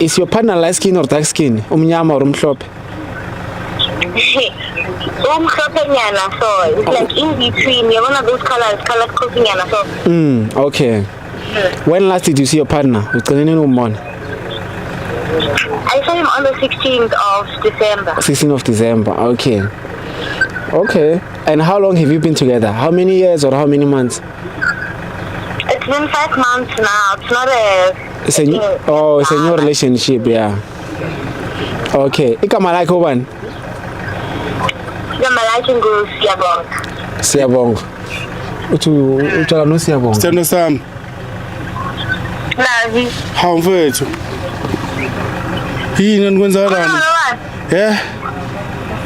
Is your partner light skin or dark skin? Umnyama or umhlophe? Umhlophenyana, so it's like in between. You're one of those colors codingana, so. Okay. When last did you see your partner? I saw him on the 16th of December. 16th of December, okay. Okay. And how long have you been together? How many years or how many months? It's been 5 months now. It's not a... It's a new relationship, yeah. Okay. Igama lakhe ubani? Igama lakhe nguSiyabonga. Siyabonga. Utshala no Siyabonga. Sithando sami. Lazi. Hawu mfethu. Yini nikwenzakalani? Yeah.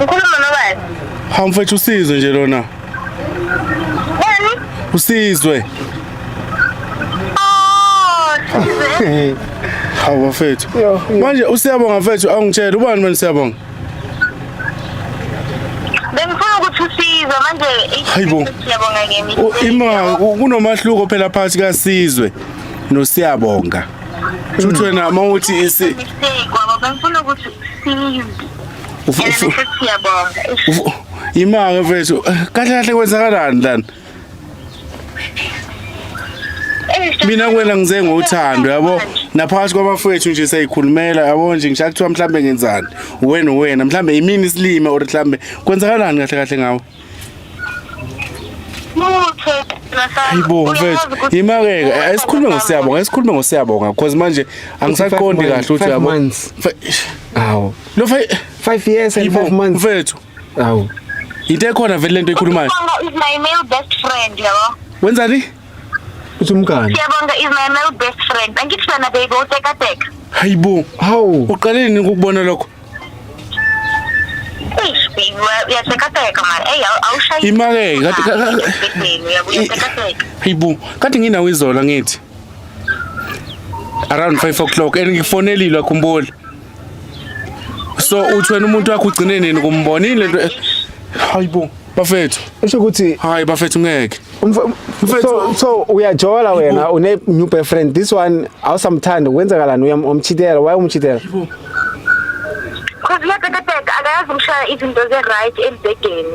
Ukhuluma nobani? Hawu mfethu usizwe nje lona. Yini? Usizwe. Hawu mfethu. Manje uSiyabonga mfethu awungitshela ubani manje Siyabonga? Bengifuna ukuthi usizwe manje Hayibo. Siyabonga ngemi. Ima kunomahluko phela phakathi kaSizwe noSiyabonga. Futhi wena mawuthi mistake kwabo bengifuna ukuthi usizwe. Siyabonga. Ima-ke mfethu kahle kwenzakalani lana? Mina kuwena ngize ngothando yabo naphakathi kwabafowethu nje sayikhulumela yabo nje ngisho kuthiwa mhlambe ngenzani wena mhlambe yimini isilima or mhlambe kwenzakalani kahle ngawo Hayibo mfethu imake asikhulume ngosiyabonga because manje angisaqondi kahle ukuthi yabo Awu lo 5 years and 5 months mfethu awu into ekhona vele lento ekhulumayo Siyabonga is my male best friend yabo wenzani Uthumkani Siyabonga is my male best friend angithi wena baby uteka. Hayibo hawu uqaleni ukubona lokho baby uyateka man awushayi imake Hayibo kade nginawo izola ngithi around 5 o'clock and ngifonelile wakhumbula so uthi wena umuntu wakho ugcine nini kumbona ile nto hayibo bafethu esho ukuthi hayi bafethu ngeke so uyajola wena une new boyfriend this one awusamthanda kwenzakalani uyamchitela why umchitela because akayazi ukushaya izinto ze right elibhegeni